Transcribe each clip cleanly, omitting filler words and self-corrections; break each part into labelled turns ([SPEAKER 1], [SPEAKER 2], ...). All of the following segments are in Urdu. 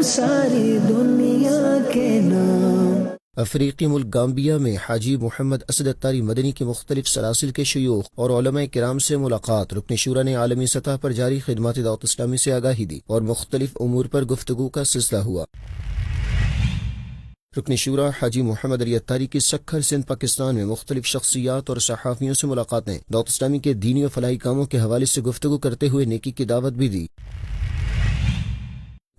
[SPEAKER 1] ساری دنیا کے نام۔
[SPEAKER 2] افریقی ملک گامبیا میں حاجی محمد اسد اتاری مدنی کے مختلف سلاسل کے شیوخ اور علماء کرام سے ملاقات۔ رکن شورا نے عالمی سطح پر جاری خدمات دعوت اسلامی سے آگاہی دی اور مختلف امور پر گفتگو کا سلسلہ ہوا۔ رکن شورا حاجی محمد علی اتاری کی سکھر سندھ پاکستان میں مختلف شخصیات اور صحافیوں سے ملاقاتیں، دعوت اسلامی کے دینی و فلاحی کاموں کے حوالے سے گفتگو کرتے ہوئے نیکی کی دعوت بھی دی۔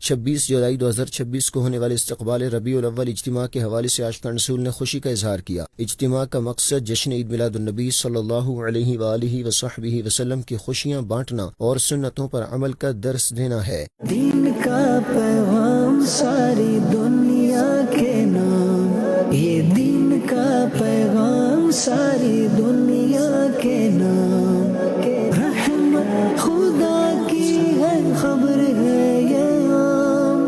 [SPEAKER 2] 26 جولائی 2026 کو ہونے والے استقبال ربیع الاول اجتماع کے حوالے سے عاشقان رسول نے خوشی کا اظہار کیا۔ اجتماع کا مقصد جشن عید میلاد النبی صلی اللہ علیہ وآلہ وصحبہ وسلم کی خوشیاں بانٹنا اور سنتوں پر عمل کا درس دینا ہے۔
[SPEAKER 1] دین کا پیغام ساری دنیا کے نام، یہ دین کا پیغام ساری دنیا کے نام، رحمت خدا کی ہے خبر ہے یہ عام،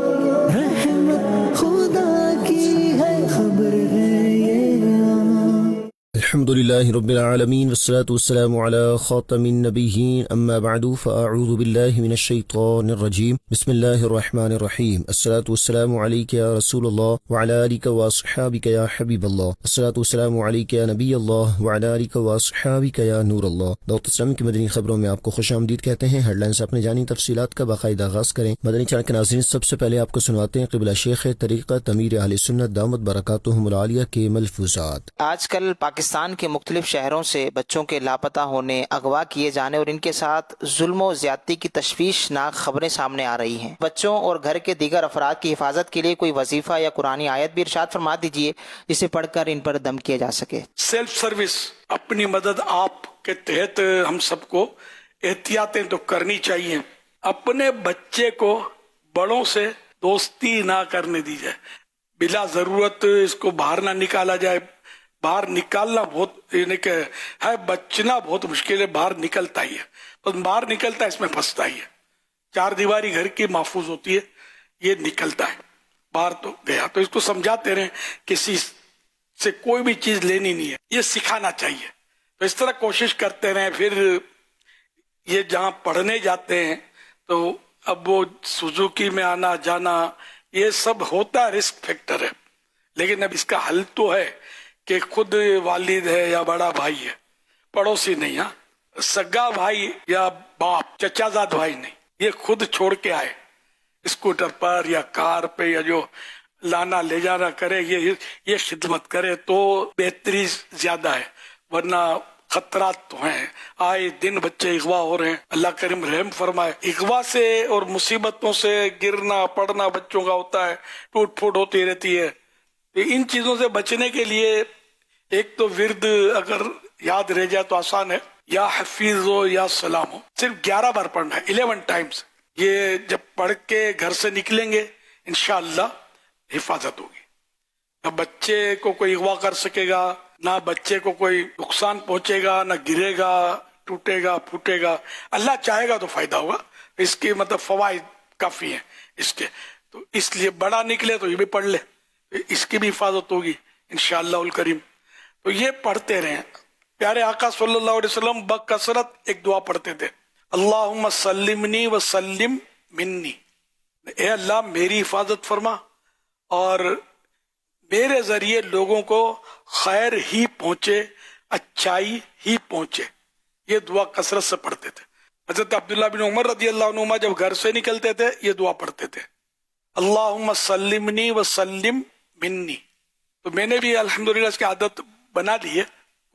[SPEAKER 1] رحمت خدا کی ہے خبر ہے یہ عام۔
[SPEAKER 2] الحمدللہ رب العالمین والصلاة والسلام علی خاتم النبیین، اما بعد فاعوذ باللہ من الشیطان الرجیم، بسم اللہ الرحمن الرحیم، الصلاة والسلام علیک یا رسول اللہ وعلی آلک واصحابک یا حبیب اللہ، الصلاة والسلام علیک یا نبی اللہ وعلی آلک واصحابک یا نور اللہ۔ دعوت اسلامی کی مدنی خبروں میں آپ کو خوش آمدید کہتے ہیں۔ ہیڈ لائن سے اپنے جانی تفصیلات کا باقاعدہ آغاز کریں۔ مدنی چینل کے ناظرین، سب سے پہلے آپ کو سنواتے ہیں قبلہ شیخ طریقت امیر اہل سنت دامت برکاتہم العالیہ کے ملفوظات۔
[SPEAKER 3] آج کل پاکستان کے مختلف شہروں سے بچوں کے لاپتہ ہونے، اغوا کیے جانے اور ان کے ساتھ ظلم و زیادتی کی تشویشناک خبریں سامنے آ رہی ہیں۔ بچوں اور گھر کے دیگر افراد کی حفاظت کے لیے کوئی وظیفہ یا قرآنی آیت بھی ارشاد فرما دیجیے جسے پڑھ کر ان پر دم کیا جا سکے۔
[SPEAKER 4] سیلف سروس، اپنی مدد آپ کے تحت ہم سب کو احتیاطیں تو کرنی چاہیے۔ اپنے بچے کو بڑوں سے دوستی نہ کرنے دی جائے، بلا ضرورت اس کو باہر نہ نکالا جائے۔ باہر نکالنا بہت یعنی کہ ہے، بچنا بہت مشکل ہے، باہر نکلتا ہی ہے، بس باہر نکلتا ہے اس میں پھنستا ہی ہے۔ چار دیواری گھر کی محفوظ ہوتی ہے، یہ نکلتا ہے باہر تو گیا۔ تو اس کو سمجھاتے رہیں کسی سے کوئی بھی چیز لینی نہیں ہے، یہ سکھانا چاہیے۔ تو اس طرح کوشش کرتے رہیں۔ پھر یہ جہاں پڑھنے جاتے ہیں تو اب وہ سوزوکی میں آنا جانا یہ سب ہوتا ہے، رسک فیکٹر ہے، لیکن اب اس کا حل تو ہے کہ خود والد ہے یا بڑا بھائی ہے، پڑوسی نہیں، ہاں سگا بھائی یا باپ چچا زاد بھائی نہیں، یہ خود چھوڑ کے آئے اسکوٹر پر یا کار پہ، یا جو لانا لے جانا کرے یہ خدمت کرے تو بہتری زیادہ ہے، ورنہ خطرات تو ہیں۔ آئے دن بچے اغوا ہو رہے ہیں، اللہ کریم رحم فرمائے۔ اغوا سے اور مصیبتوں سے گرنا پڑنا بچوں کا ہوتا ہے، ٹوٹ پھوٹ ہوتی رہتی ہے۔ ان چیزوں سے بچنے کے لیے ایک تو ورد اگر یاد رہ جائے تو آسان ہے، یا حفیظ ہو یا سلام ہو، صرف 11 بار پڑھنا ہے، 11 ٹائمز۔ یہ جب پڑھ کے گھر سے نکلیں گے انشاءاللہ حفاظت ہوگی، نہ بچے کو کوئی اغوا کر سکے گا، نہ بچے کو کوئی نقصان پہنچے گا، نہ گرے گا ٹوٹے گا پھوٹے گا۔ اللہ چاہے گا تو فائدہ ہوگا، اس کے مطلب فوائد کافی ہیں اس کے، تو اس لیے بڑا نکلے تو یہ بھی پڑھ لے، اس کی بھی حفاظت ہوگی انشاءاللہ الکریم۔ تو یہ پڑھتے رہیں۔ پیارے آقا صلی اللہ علیہ وسلم بکثرت ایک دعا پڑھتے تھے، اللہم سلمنی وسلم منی، اے اللہ میری حفاظت فرما اور میرے ذریعے لوگوں کو خیر ہی پہنچے، اچھائی ہی پہنچے۔ یہ دعا کثرت سے پڑھتے تھے۔ حضرت عبداللہ بن عمر رضی اللہ عنہما جب گھر سے نکلتے تھے یہ دعا پڑھتے تھے، اللہم سلمنی وسلم منی۔ تو میں نے بھی الحمدللہ اس کی عادت بنا لی ہے،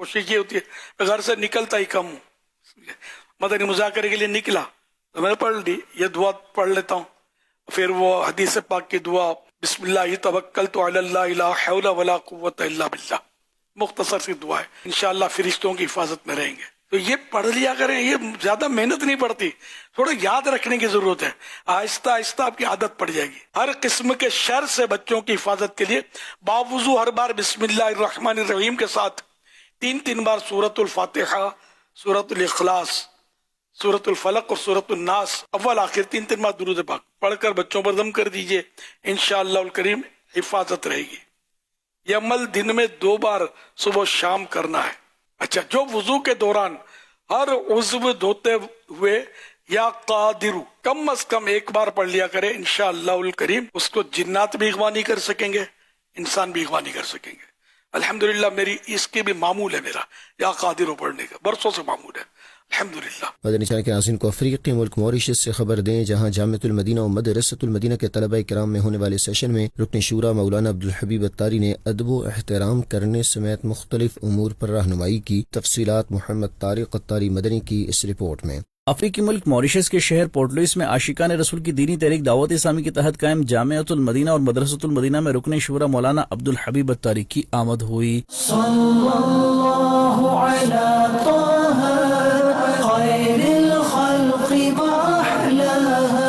[SPEAKER 4] کوشش یہ ہوتی ہے میں گھر سے نکلتا ہی کم ہوں، مدنی مذاکرے کے لیے نکلا تو میں نے پڑھ لی، یہ دعا پڑھ لیتا ہوں۔ پھر وہ حدیث پاک کی دعا، بسم اللہ توکلت علی اللہ لا حول ولا قوت الا باللہ، مختصر سی دعا ہے، انشاءاللہ فرشتوں کی حفاظت میں رہیں گے۔ تو یہ پڑھ لیا کریں، یہ زیادہ محنت نہیں پڑتی، تھوڑا یاد رکھنے کی ضرورت ہے، آہستہ آہستہ آپ کی عادت پڑ جائے گی۔ ہر قسم کے شر سے بچوں کی حفاظت کے لیے باوضو ہر بار بسم اللہ الرحمن الرحیم کے ساتھ 3 بار سورۃ الفاتحہ، سورۃ الاخلاص، سورۃ الفلق اور سورۃ الناس، اول آخر 3 بار درود پاک پڑھ کر بچوں پر دم کر دیجئے، انشاءاللہ الکریم حفاظت رہے گی۔ یہ عمل دن میں 2 بار صبح و شام کرنا ہے۔ اچھا، جو وضو کے دوران ہر عضو دھوتے ہوئے یا قادر کم از کم ایک بار پڑھ لیا کرے، انشاءاللہ الکریم اس کو جنات بھی اغوا نہیں کر سکیں گے، انسان بھی اغوا نہیں کر سکیں گے۔ الحمدللہ میری اس کی بھی معمول ہے، میرا یا قادر پڑھنے کا برسوں سے معمول ہے الحمدللہ۔
[SPEAKER 2] مدنی چینل کے ناظرین کو افریقی ملک موریشس سے خبر دیں، جہاں جامعۃ المدینہ و مدرسۃ المدینہ کے طلبہ کرام میں ہونے والے سیشن میں رکن شورا مولانا عبدالحبیب اتاری نے ادب و احترام کرنے سمیت مختلف امور پر رہنمائی کی۔ تفصیلات محمد طارق اتاری مدنی کی اس رپورٹ میں۔
[SPEAKER 5] افریقی ملک موریشس کے شہر پورٹ لوئس میں عاشقان رسول کی دینی تحریک دعوت اسلامی کے تحت قائم جامعۃ المدینہ اور مدرسۃ المدینہ میں رکن شورا مولانا عبدالحبیب اتاری کی آمد ہوئی۔
[SPEAKER 1] صلی اللہ علی طہ خیر الخلق وأحلاها۔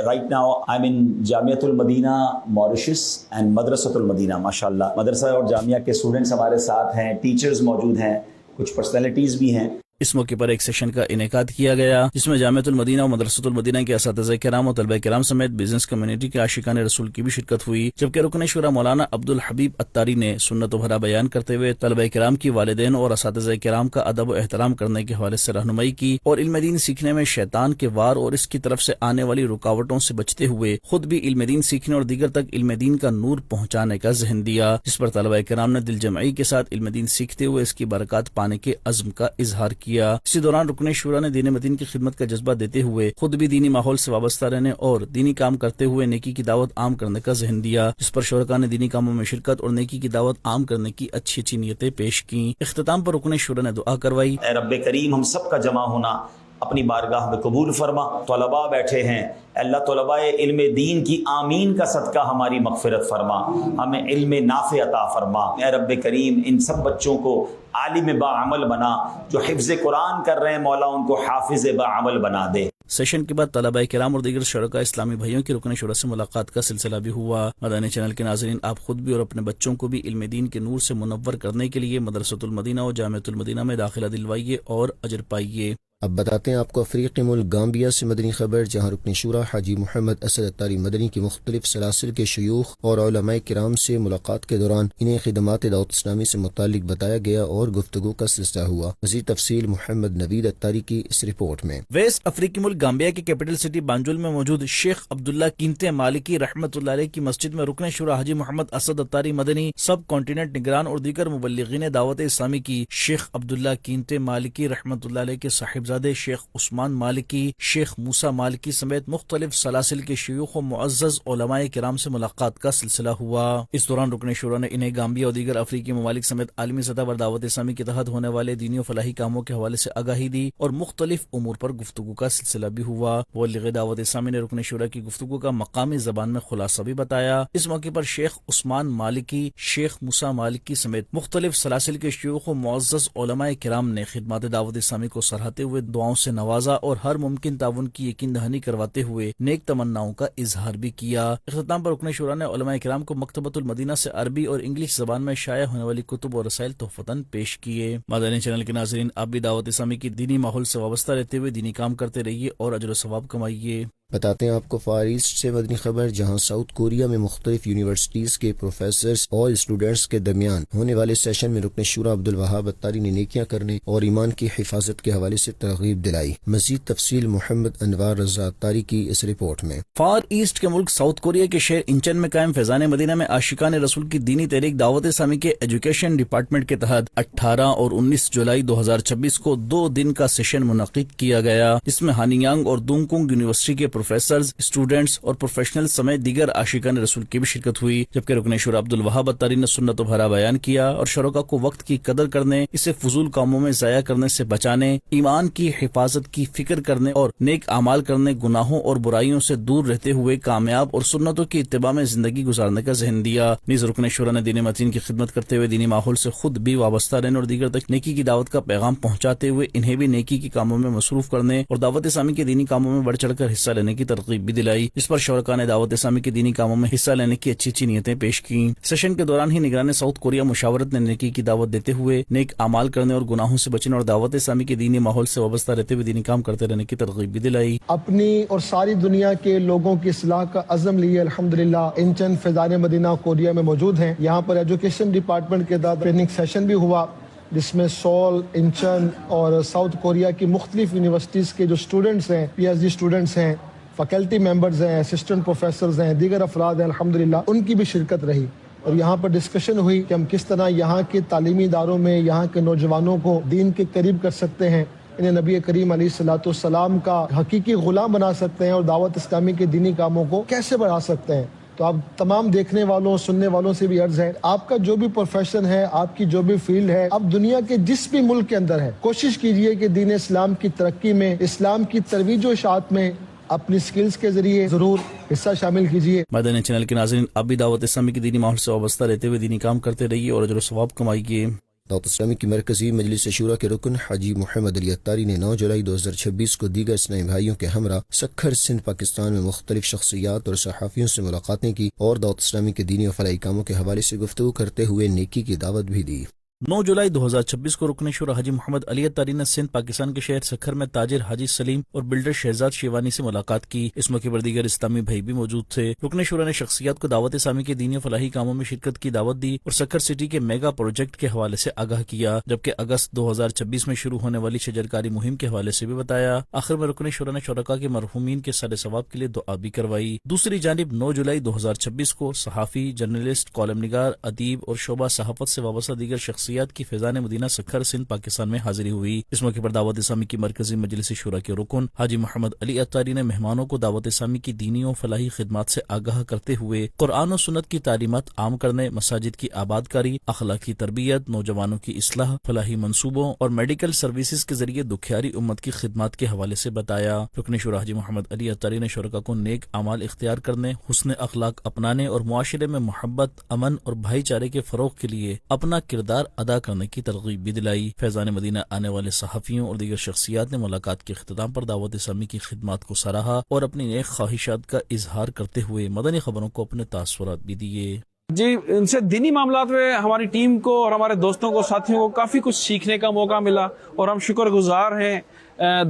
[SPEAKER 6] Right now I'm in Jamiat al-Madina Mauritius and Madrasat al-Madina ماشاءاللہ۔ مدرسہ اور جامعہ کے اسٹوڈنٹس ہمارے ساتھ ہیں، ٹیچرز موجود ہیں، کچھ پرسنالٹیز بھی ہیں۔
[SPEAKER 5] اس موقع پر ایک سیشن کا انعقاد کیا گیا جس میں جامعۃ المدینہ اور مدرسۃ المدینہ کے اساتذہ کرام اور طلبہ کرام سمیت بزنس کمیونٹی کے عاشقان رسول کی بھی شرکت ہوئی، جبکہ رکن شورا مولانا عبدالحبیب اتاری نے سنت و بھرا بیان کرتے ہوئے طلبہ کرام کی والدین اور اساتذہ کرام کا ادب و احترام کرنے کے حوالے سے رہنمائی کی اور علم دین سیکھنے میں شیطان کے وار اور اس کی طرف سے آنے والی رکاوٹوں سے بچتے ہوئے خود بھی علم دین سیکھنے اور دیگر تک علم دین کا نور پہنچانے کا ذہن دیا، جس پر طلبہ کرام نے دل جمعی کے ساتھ علم دین سیکھتے ہوئے اس کی برکات پانے کے عزم کا اظہار کیا۔ اسی دوران رکن شورا نے دین متین کی خدمت کا جذبہ دیتے ہوئے خود بھی دینی ماحول سے وابستہ رہنے اور دینی کام کرتے ہوئے نیکی کی دعوت عام کرنے کا ذہن دیا، جس پر شرکاء نے دینی کاموں میں شرکت اور نیکی کی دعوت عام کرنے کی اچھی اچھی نیتیں پیش کی۔ اختتام پر رکن شورا نے دعا کروائی۔
[SPEAKER 6] اے رب کریم ہم سب کا جمع ہونا اپنی بارگاہ میں قبول فرما۔ طلباء بیٹھے ہیں، اللہ طلباء علم دین کی آمین کا صدقہ ہماری مغفرت فرما، ہمیں علم نافع عطا فرما۔ اے رب کریم ان سب بچوں کو عالم باعمل بنا، جو حفظ قرآن کر رہے ہیں مولا ان کو حافظ باعمل بنا دے۔
[SPEAKER 5] سیشن کے بعد طلبہ کرام اور دیگر شرکاء اسلامی بھائیوں کی رکن شورا سے ملاقات کا سلسلہ بھی ہوا۔ مدنی چینل کے ناظرین، آپ خود بھی اور اپنے بچوں کو بھی علم دین کے نور سے منور کرنے کے لیے مدرسۃ المدینہ اور جامعۃ المدینہ میں داخلہ دلوائیے اور اجر پائیے۔
[SPEAKER 2] اب بتاتے ہیں آپ کو افریقی ملک گامبیا سے مدنی خبر، جہاں رکن شورا حاجی محمد اسد اتاری مدنی کی مختلف سلاسل کے شیوخ اور علماء کرام سے ملاقات کے دوران انہیں خدمات دعوت اسلامی سے متعلق بتایا گیا اور گفتگو کا سلسلہ ہوا۔ مزید تفصیل محمد نوید اتاری کی اس رپورٹ میں۔
[SPEAKER 5] ویسٹ افریقی ملک گامبیا کی کیپٹل سٹی بانجول میں موجود شیخ عبداللہ کینتے مالکی رحمۃ اللہ علیہ کی مسجد میں رکن شورا حاجی محمد اسد اتاری مدنی، سب کانٹیننٹ نگران اور دیگر مبلغین دعوت اسلامی کی شیخ عبداللہ کینتے مالکی رحمۃ اللہ علیہ کے صاحبزادے شیخ عثمان مالکی، شیخ موسیٰ مالکی سمیت مختلف سلاسل کے شیوخ و معزز علماء کرام سے ملاقات کا سلسلہ ہوا۔ اس دوران رکن شورا نے انہیں گامبیا اور دیگر افریقی ممالک سمیت عالمی سطح پر دعوت اسلامی کے تحت ہونے والے دینی و فلاحی کاموں کے حوالے سے آگاہی دی اور مختلف امور پر گفتگو کا سلسلہ بھی ہوا۔ مبلغ دعوت اسلامی نے رکن شورا کی گفتگو کا مقامی زبان میں خلاصہ بھی بتایا۔ اس موقع پر شیخ عثمان مالکی، شیخ موسیٰ مالکی سمیت مختلف سلاسل کے شیوخ و معزز علماء کرام نے خدمات دعوت اسلامی کو سراہتے ہوئے دعاؤں سے نوازا اور ہر ممکن تعاون کی یقین دہانی کرواتے ہوئے نیک تمناؤں کا اظہار بھی کیا۔ اختتام پر رکن شورا نے علماء کرام کو مکتبۃ المدینہ سے عربی اور انگلش زبان میں شائع ہونے والی کتب اور رسائل تحفتاً پیش کیے۔ مدنی چینل کے ناظرین، آپ بھی دعوت اسلامی کی دینی ماحول سے وابستہ رہتے ہوئے دینی کام کرتے رہیے اور اجر و ثواب کمائیے۔
[SPEAKER 2] بتاتے ہیں آپ کو فار ایسٹ سے مدنی خبر، جہاں ساؤتھ کوریا میں مختلف یونیورسٹیز کے پروفیسرز اور اسٹوڈنٹس کے درمیان ہونے والے سیشن میں رکن شورا عبدالوہاب اتاری نے نیکیاں کرنے اور ایمان کی حفاظت کے حوالے سے ترغیب دلائی۔ مزید تفصیل محمد انوار رضا اتاری کی اس رپورٹ میں۔
[SPEAKER 5] فار ایسٹ کے ملک ساؤتھ کوریا کے شہر انچن میں قائم فیضان مدینہ میں عاشقان رسول کی دینی تحریک دعوت اسلامی کے ایجوکیشن ڈپارٹمنٹ کے تحت 18 اور 19 جولائی 2026 کو 2 دن کا سیشن منعقد کیا گیا، جس میں ہانیانگ اور دونگکنگ یونیورسٹی کے پروفیسرز، اسٹوڈنٹس اور پروفیشنل سمیت دیگر عاشقان رسول کی بھی شرکت ہوئی، جبکہ رکن شورا عبدالوہاب اتاری نے سنت و بھرا بیان کیا اور شرکاء کو وقت کی قدر کرنے، اسے فضول کاموں میں ضائع کرنے سے بچانے، ایمان کی حفاظت کی فکر کرنے اور نیک اعمال کرنے، گناہوں اور برائیوں سے دور رہتے ہوئے کامیاب اور سنتوں کی اتباع میں زندگی گزارنے کا ذہن دیا۔ نیز رکن شورا نے دین متین کی خدمت کرتے ہوئے دینی ماحول سے خود بھی وابستہ رہنے اور دیگر تک نیکی کی دعوت کا پیغام پہنچاتے ہوئے انہیں بھی نیکی کے کاموں میں مصروف کرنے اور دعوت اسلامی کے دینی کاموں میں بڑھ چڑھ کر حصہ لینے کی ترغیب بھی دلائی، جس پر شرکاء نے دعوت اسلامی کے دینی کاموں میں حصہ لینے کی اچھی نیتیں پیش کی۔ سیشن کے دوران ہی نگران ساؤتھ کوریا مشاورت نے نیکی کی دعوت دیتے ہوئے نیک اعمال کرنے اور گناہوں سے بچنے اور دعوت اسلامی کے دینی ماحول سے وابستہ رہتے ہوئے دینی کام کرتے رہنے کی ترغیب بھی دلائی۔
[SPEAKER 7] اپنی اور ساری دنیا کے لوگوں کی اصلاح کا عزم لیے الحمدللہ انچن فیضان مدینہ کوریا میں موجود ہیں۔ یہاں پر ایجوکیشن ڈپارٹمنٹ کے تحت ٹریننگ سیشن بھی ہوا جس میں سول، انچن اور ساؤتھ کوریا کی مختلف یونیورسٹیز کے جو اسٹوڈنٹس ہیں، پی ایچ ڈی اسٹوڈنٹس ہیں، فیکلٹی ممبرز ہیں، اسسٹنٹ پروفیسرز ہیں، دیگر افراد ہیں، الحمدللہ ان کی بھی شرکت رہی، اور یہاں پر ڈسکشن ہوئی کہ ہم کس طرح یہاں کے تعلیمی اداروں میں یہاں کے نوجوانوں کو دین کے قریب کر سکتے ہیں، انہیں نبی کریم علیہ الصلوۃ والسلام کا حقیقی غلام بنا سکتے ہیں، اور دعوت اسلامی کے دینی کاموں کو کیسے بڑھا سکتے ہیں۔ تو آپ تمام دیکھنے والوں، سننے والوں سے بھی عرض ہے، آپ کا جو بھی پروفیشن ہے، آپ کی جو بھی فیلڈ ہے، اب دنیا کے جس بھی ملک کے اندر ہے، کوشش کیجئے کہ دین اسلام کی ترقی میں، اسلام کی ترویج و اشاعت میں اپنی سکلز کے ذریعے ضرور حصہ شامل کیجئے۔
[SPEAKER 5] مدنی چینل کے ناظرین، اب بھی دعوت اسلامی کی دینی ماحول سے وابستہ رہتے ہوئے دینی کام کرتے رہیے اور اجر و ثواب کمائیے۔
[SPEAKER 2] دعوت اسلامی کی مرکزی مجلس شورا کے رکن حاجی محمد علی اتاری نے 9 جولائی 2026 کو دیگر اسلامی بھائیوں کے ہمراہ سکھر سندھ پاکستان میں مختلف شخصیات اور صحافیوں سے ملاقاتیں کی اور دعوت اسلامی کے دینی و فلاحی کاموں کے حوالے سے گفتگو کرتے ہوئے نیکی کی دعوت بھی دی۔
[SPEAKER 5] 9 جولائی 2026 کو رکن شورا حاجی محمد علی اتاری نے سندھ پاکستان کے شہر سکھر میں تاجر حاجی سلیم اور بلڈر شہزاد شیوانی سے ملاقات کی۔ اس موقع پر دیگر اسلامی بھائی بھی موجود تھے۔ رکن شورا نے شخصیات کو دعوت اسلامی کے دینی و فلاحی کاموں میں شرکت کی دعوت دی اور سکھر سٹی کے میگا پروجیکٹ کے حوالے سے آگاہ کیا، جبکہ اگست 2026 میں شروع ہونے والی شجرکاری مہم کے حوالے سے بھی بتایا۔ آخر میں رکن شورا نے شرکاء کے مرحومین کے سارے ثواب کے لیے دعا بھی کروائی۔ دوسری جانب 9 جولائی 2026 کو صحافی، جرنلسٹ، کالم نگار، ادیب اور شعبہ صحافت سے وابستہ دیگر شخصیات کی فیضان مدینہ سکھر سندھ پاکستان میں حاضری ہوئی۔ اس موقع پر دعوت اسلامی کی مرکزی مجلس شورا کے رکن حاجی محمد علی اتاری نے مہمانوں کو دعوت اسلامی کی دینی و فلاحی خدمات سے آگاہ کرتے ہوئے قرآن و سنت کی تعلیمات عام کرنے، مساجد کی آباد کاری، اخلاقی تربیت، نوجوانوں کی اصلاح، فلاحی منصوبوں اور میڈیکل سروسز کے ذریعے دکھیاری امت کی خدمات کے حوالے سے بتایا۔ رکن شورا حاجی محمد علی اتاری نے شرکاء کو نیک اعمال اختیار کرنے، حسن اخلاق اپنانے اور معاشرے میں محبت، امن اور بھائی چارے کے فروغ کے لیے اپنا کردار ادا کرنے کی ترغیب بھی دلائی۔ فیضان مدینہ آنے والے صحافیوں اور دیگر شخصیات نے ملاقات کے اختتام پر دعوت اسلامی کی خدمات کو سراہا اور اپنی نیک خواہشات کا اظہار کرتے ہوئے مدنی خبروں کو اپنے تاثرات بھی دیے۔
[SPEAKER 8] جی، ان سے دینی معاملات میں ہماری ٹیم کو اور ہمارے دوستوں کو، ساتھیوں کو کافی کچھ سیکھنے کا موقع ملا، اور ہم شکر گزار ہیں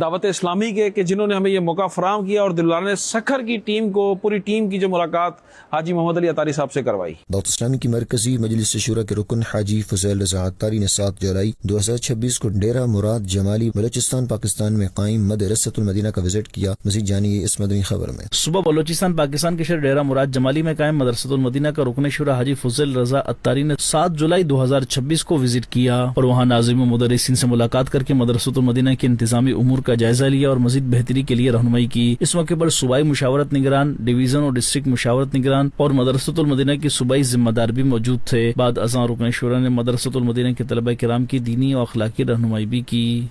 [SPEAKER 8] دعوت اسلامی کے کہ جنہوں نے ہمیں یہ موقع فراہم کیا، اور دلدار نے سکھر کی ٹیم کو، پوری ٹیم کی جو ملاقات حاجی محمد علی اتاری صاحب سے کروائی۔
[SPEAKER 2] دعوت اسلامی کی مرکزی مجلس شورا کے رکن حاجی فضیل رضا اتاری نے 7 جولائی 2026 کو ڈیرہ مراد جمالی بلوچستان پاکستان میں قائم مدرسۃ المدینہ کا وزٹ کیا۔ مزید جانیے اس مدنی خبر میں۔
[SPEAKER 5] صبح بلوچستان پاکستان کے شہر ڈیرہ مراد جمالی میں قائم مدرسۃ المدینہ کا رکن شورا حاجی فضیل رضا اتاری نے 7 جولائی 2026 کو وزٹ کیا اور وہاں ناظرین و مدرسین سے ملاقات کر کے مدرسۃ المدینہ کے انتظامی امور کا جائزہ لیا اور مزید بہتری کے لیے رہنمائی کی۔ اس موقع پر صوبائی مشاورت نگران، ڈویژن اور ڈسٹرکٹ مشاورت نگران اور مدرسۃ المدینہ کے صوبائی ذمہ دار بھی موجود تھے۔ بعد ازاں رکن شورا نے مدرسۃ المدینہ کے طلبہ کرام کی دینی اور اخلاقی رہنمائی بھی کی۔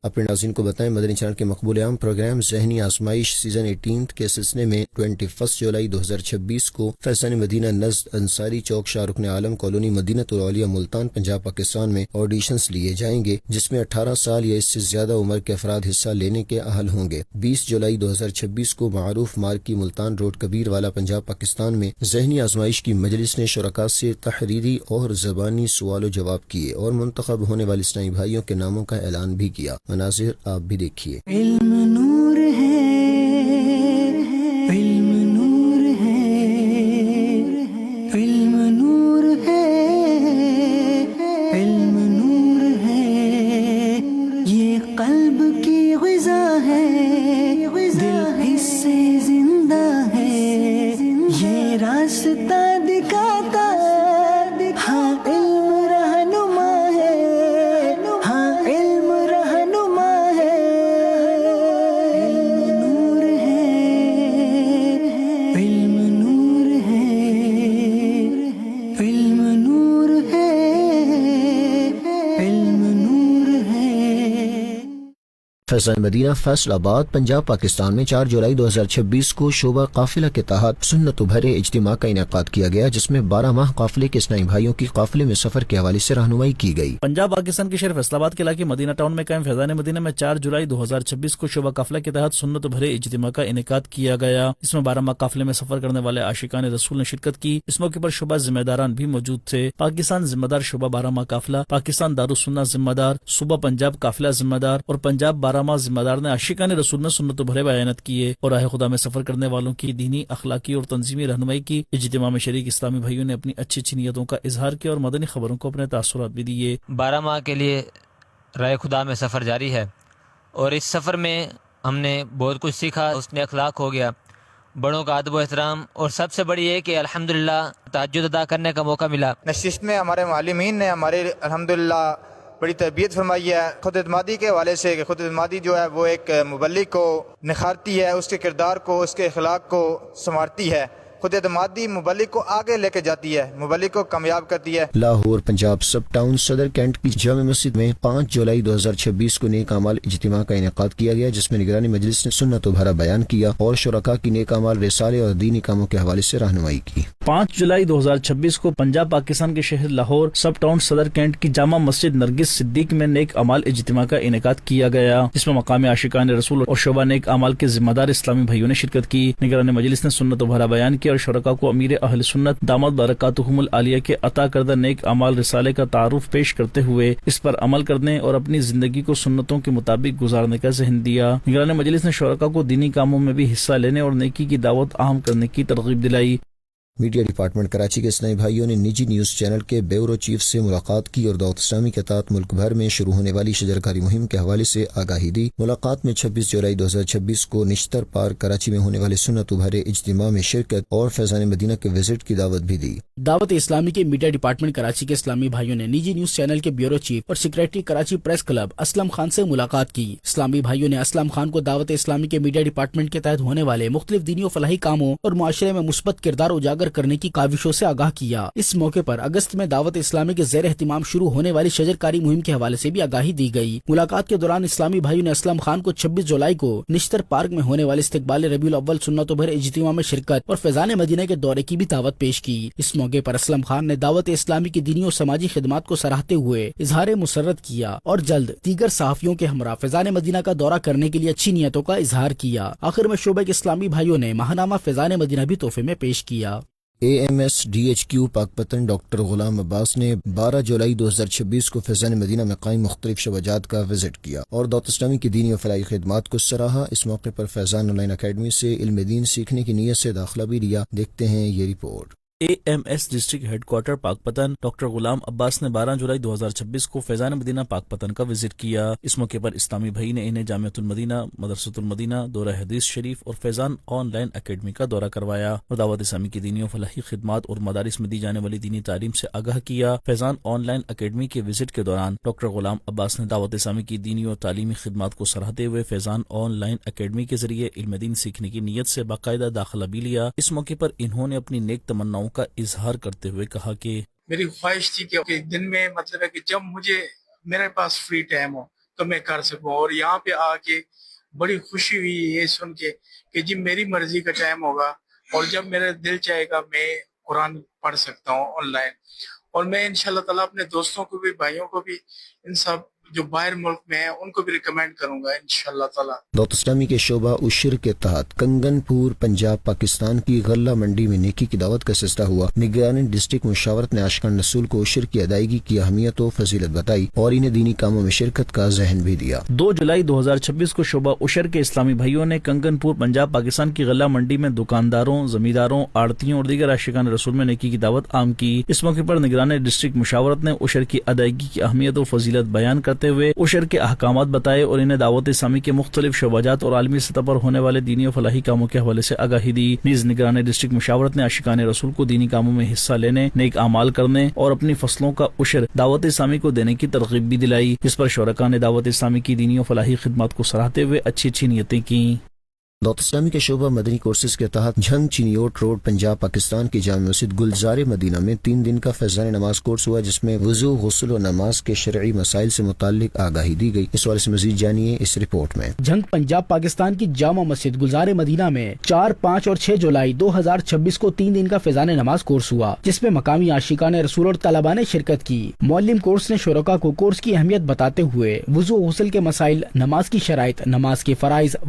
[SPEAKER 2] اپنے ناظرین کو بتائیں مدنی چینل کے مقبول عام پروگرام ذہنی آزمائش سیزن 18 کے سلسلے میں 21 جولائی 2026 کو فیضان مدینہ نزد انصاری چوک شاہ رکن عالم کالونی مدینۃ الاولیاء ملتان پنجاب پاکستان میں آڈیشنز لیے جائیں گے، جس میں 18 سال یا اس سے زیادہ عمر کے افراد حصہ لینے کے اہل ہوں گے۔ 20 جولائی 2026 کو معروف مارکی ملتان روڈ کبیر والا پنجاب پاکستان میں ذہنی آزمائش کی مجلس نے شرکاء سے تحریری اور زبانی سوال و جواب کیے اور منتخب ہونے والے اسلامی بھائیوں کے ناموں کا اعلان بھی کیا۔ مناظر آپ بھی دیکھیے۔
[SPEAKER 1] علم نور ہے، علم نور ہے، علم نور ہے، علم نور ہے، یہ قلب کی غذا ہے، دل اس سے زندہ ہے، یہ راستہ دکھاتا، ہاں علم رہنما ہے، ہاں علم رہنما ہے، علم نور ہے، علم نور ہے، علم نور ہے، علم نور ہے۔
[SPEAKER 2] فیضان مدینہ فیصل آباد پنجاب پاکستان میں 4 جولائی 2026 کو شعبہ قافلہ کے تحت سنت بھرے اجتماع کا انعقاد کیا گیا، جس میں 12 ماہ قافلے کے اسلامی بھائیوں کی قافلے میں سفر کے حوالے سے رہنمائی کی گئی۔
[SPEAKER 5] پنجاب پاکستان کے شہر فیصل آباد کے علاقے مدینہ ٹاؤن میں قائم فیضان مدینہ میں 4 جولائی 2026 کو شعبہ قافلہ کے تحت سنت بھرے اجتماع کا انعقاد کیا گیا۔ اس میں 12 ماہ قافلے میں سفر کرنے والے عاشقان رسول نے شرکت کی۔ اس موقع پر شعبہ ذمہ داران بھی موجود تھے۔ پاکستان ذمہ دار شعبہ 12 ماہ قافلہ، پاکستان دارالسنہ ذمہ دار، صوبہ پنجاب قافلہ ذمہ دار اور پنجاب 12 بارہ ماہ ذمہ دار نے عاشقان رسول میں سنت و بھرے بیانات کیے اور راہ خدا میں سفر کرنے والوں کی دینی، اخلاقی اور تنظیمی رہنمائی کی۔ اجتماع میں شریک اسلامی بھائیوں نے اپنی اچھی اچھی نیتوں کا اظہار کیا اور مدنی خبروں کو اپنے تاثرات بھی دیے۔
[SPEAKER 9] 12 ماہ کے لیے راہ خدا میں سفر جاری ہے اور اس سفر میں ہم نے بہت کچھ سیکھا، اس نے اخلاق ہو گیا، بڑوں کا ادب و احترام، اور سب سے بڑی یہ کہ الحمدللہ تہجد ادا کرنے کا موقع ملا۔
[SPEAKER 10] نشست میں ہمارے معلمین نے ہمارے الحمدللہ بڑی تربیت فرمائی ہے خود اعتمادی کے حوالے سے، کہ خود اعتمادی جو ہے وہ ایک مبلغ کو نکھارتی ہے، اس کے کردار کو، اس کے اخلاق کو سنوارتی ہے۔ خود اعتمادی مبلغ کو آگے لے کے جاتی ہے، مبلغ کو کامیاب کرتی ہے۔
[SPEAKER 2] لاہور پنجاب سب ٹاؤن صدر کینٹ کی جامع مسجد میں 5 جولائی 2026 کو نیک اعمال اجتماع کا انعقاد کیا گیا، جس میں نگرانی مجلس نے سنت و بھرا بیان کیا اور شرکاء کی نیک اعمال، رسالے اور دینی کاموں کے حوالے سے رہنمائی کی۔
[SPEAKER 5] 5 جولائی 2026 کو پنجاب پاکستان کے شہر لاہور سب ٹاؤن صدر کینٹ کی جامع مسجد نرگس صدیق میں نیک اعمال اجتماع کا انعقاد کیا گیا، جس میں مقامی عاشقان رسول اور شعبہ نیک اعمال کے ذمہ دار اسلامی بھائیوں نے شرکت کی۔ نگرانی مجلس نے سنت و بھرا بیان کیا اور شرکاء کو امیر اہل سنت دامت برکاتہم العالیہ کے عطا کردہ نیک اعمال رسالے کا تعارف پیش کرتے ہوئے اس پر عمل کرنے اور اپنی زندگی کو سنتوں کے مطابق گزارنے کا ذہن دیا۔ نگران مجلس نے شرکاء کو دینی کاموں میں بھی حصہ لینے اور نیکی کی دعوت عام کرنے کی ترغیب دلائی۔
[SPEAKER 2] میڈیا ڈپارٹمنٹ کراچی کے اسلامی بھائیوں نے نجی نیوز چینل کے بیورو چیف سے ملاقات کی اور دعوت اسلامی کے تحت ملک بھر میں شروع ہونے والی شجرکاری مہم کے حوالے سے آگاہی دی۔ ملاقات میں 26 جولائی 2026 کو نشتر پارک کراچی میں ہونے والے سنت و بھرے اجتماع میں شرکت اور فیضان مدینہ کے وزٹ کی دعوت بھی دی۔
[SPEAKER 11] دعوت اسلامی کے میڈیا ڈپارٹمنٹ کراچی کے اسلامی بھائیوں نے نجی نیوز چینل کے بیورو چیف اور secretary Karachi press club Aslam Khan سے ملاقات کی۔ اسلامی بھائیوں نے اسلم خان کو دعوت اسلامی کے میڈیا ڈپارٹمنٹ کے تحت ہونے والے مختلف دینی و فلاحی کاموں اور معاشرے میں مثبت کردار اجاگر کرنے کی کاوشوں سے آگاہ کیا۔ اس موقع پر اگست میں دعوت اسلامی کے زیر اہتمام شروع ہونے والی شجرکاری مہم کے حوالے سے بھی آگاہی دی گئی۔ ملاقات کے دوران اسلامی بھائیوں نے اسلم خان کو 26 جولائی کو نشتر پارک میں ہونے والے استقبال ربیع الاول سنت و بھر اجتماع میں شرکت اور فیضان مدینہ کے دورے کی بھی دعوت پیش کی۔ اس موقع پر اسلم خان نے دعوت اسلامی کی دینی اور سماجی خدمات کو سراہتے ہوئے اظہار مسرت کیا اور جلد دیگر صحافیوں کے ہمراہ فیضان مدینہ کا دورہ کرنے کے لیے اچھی نیتوں کا اظہار کیا۔ آخر میں شعبہ کے اسلامی بھائیوں نے ماہنامہ فیضان مدینہ بھی تحفے میں پیش کیا۔
[SPEAKER 2] AMSDHQ پاک پتن ڈاکٹر غلام عباس نے 12 جولائی 2026 کو فیضان مدینہ میں قائم مختلف شعبہ جات کا وزٹ کیا اور دعوت اسلامی کی دینی و فلاحی خدمات کو سراہا۔ اس موقع پر فیضان آن لائن اکیڈمی سے علم دین سیکھنے کی نیت سے داخلہ بھی لیا۔ دیکھتے ہیں یہ report.
[SPEAKER 5] AMS district head quarter Pakpattan doctor Ghulam Abbas نے 12 جولائی 2026 کو فیضان مدینہ پاک پتن کا وزٹ کیا۔ اس موقع پر اسلامی بھائی نے انہیں جامعۃ المدینہ، مدرسۃ المدینہ، دورہ حدیث شریف اور فیضان آن لائن اکیڈمی کا دورہ کروایا اور دعوت اسلامی کی دینی و فلاحی خدمات اور مدارس میں دی جانے والی دینی تعلیم سے آگاہ کیا۔ فیضان آن لائن اکیڈمی کے وزٹ کے دوران ڈاکٹر غلام عباس نے دعوت اسلامی کی دینی اور تعلیمی خدمات کو سراہتے ہوئے فیضان آن لائن اکیڈمی کے ذریعے علم دین سیکھنے کی نیت سے باقاعدہ داخلہ بھی لیا۔ اس موقع پر انہوں نے اپنی نیک تمناؤں کا اظہار کرتے ہوئے کہا کہ
[SPEAKER 12] میری خواہش تھی کہ دن میں مطلب ہے کہ جب مجھے میرے پاس فری ٹائم ہو تو میں کر سکوں، اور یہاں پہ آ کے بڑی خوشی ہوئی یہ سن کے کہ جی میری مرضی کا ٹائم ہوگا اور جب میرا دل چاہے گا میں قرآن پڑھ سکتا ہوں آن لائن، اور میں انشاءاللہ تعالیٰ اپنے دوستوں کو بھی، بھائیوں کو بھی، ان سب جو باہر ملک میں ہیں ان کو بھی ریکمینڈ کروں گا انشاءاللہ تعالیٰ۔
[SPEAKER 2] دعوت اسلامی کے شعبہ عشر کے تحت کنگن پور پنجاب پاکستان کی غلہ منڈی میں نیکی کی دعوت کا سلسلہ ہوا۔ نگران ڈسٹرکٹ مشاورت نے عاشقان رسول کو عشر کی ادائیگی کی اہمیت و فضیلت بتائی اور انہیں دینی کاموں میں شرکت کا ذہن بھی دیا۔
[SPEAKER 5] 2 جولائی 2026 کو شعبہ عشر کے اسلامی بھائیوں نے کنگن پور پنجاب پاکستان کی غلہ منڈی میں دکانداروں، زمینداروں، آڑتیوں اور دیگر عاشقان رسول میں نیکی کی دعوت عام کی۔ اس موقع پر نگران ڈسٹرکٹ مشاورت نے عشر کی ادائیگی کی اہمیت و فضیلت بیان کرتے ہوئے عشر کے احکامات بتائے اور انہیں دعوت اسلامی کے مختلف شعبہ جات اور عالمی سطح پر ہونے والے دینی و فلاحی کاموں کے حوالے سے آگاہی دی۔ نیز نگران ڈسٹرکٹ مشاورت نے عاشقان رسول کو دینی کاموں میں حصہ لینے، نیک اعمال کرنے اور اپنی فصلوں کا عشر دعوت اسلامی کو دینے کی ترغیب بھی دلائی، جس پر شرکاء نے دعوت اسلامی کی دینی و فلاحی خدمات کو سراہتے ہوئے اچھی اچھی نیتیں کی۔
[SPEAKER 2] دعوت اسلامی کے شعبہ مدنی کورسز کے تحت جھنگ چینیوٹ روڈ پنجاب پاکستان کی جامع مسجد گلزار مدینہ میں 3 دن کا فیضان نماز کورس ہوا، جس میں وضو، غسل و نماز کے شرعی مسائل سے متعلق آگاہی دی گئی۔ اس حوالے سے مزید جانیے اس رپورٹ میں۔
[SPEAKER 11] جھنگ پنجاب پاکستان کی جامع مسجد گلزار مدینہ میں 4، 5 اور 6 جولائی 2026 کو 3 دن کا فیضان نماز کورس ہوا، جس میں مقامی عاشقان رسول اور طلباء نے شرکت کی۔ معلم کورس نے شرکاء کو کورس کی اہمیت بتاتے ہوئے وضو و غسل کے مسائل، نماز کی شرائط، نماز کے فرائض،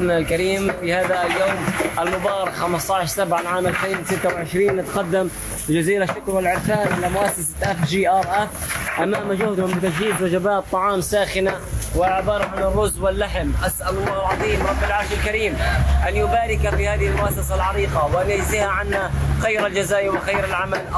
[SPEAKER 13] الكريم في هذا اليوم المبارك 15/7 عام 2026 نتقدم بجزيل الشكر والعرفان إلى مؤسسة FGRF أمام جهدهم بتجهيز وجبات طعام ساخنة وعبارة عن الرز واللحم. أسأل الله العظيم رب العرش الكريم أن يبارك في هذه المؤسسة العريقة وأن يجزيها عنا خير الجزاء وخير العمل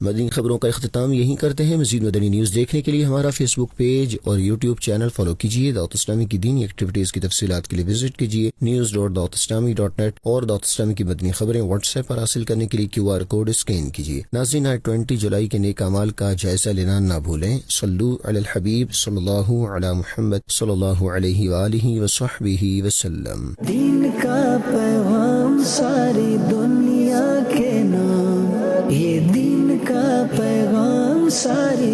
[SPEAKER 2] مدنی خبروں کا اختتام یہیں کرتے ہیں. مزید مدنی نیوز دیکھنے کے لیے ہمارا فیس بک پیج اور یوٹیوب چینل فالو کیجیے. دعوت اسلامی کی دینی ایکٹیویٹیز کی تفصیلات کے لیے وزٹ کیجیے news.dawatislami.net اور دعوت اسلامی کی مدنی خبریں واٹس ایپ پر حاصل کرنے کے لیے QR کوڈ اسکین کیجیے. ناظرین، 20 جولائی کے نیک اعمال کا جائزہ لینا نہ بھولیں. صلو علی الحبیب صلی اللہ علی محمد صلی اللہ علیہ وآلہ وصحبہ وسلم.
[SPEAKER 14] دین کا پیغام ساری دنیا کے نام، یہ دین کا پیغام ساری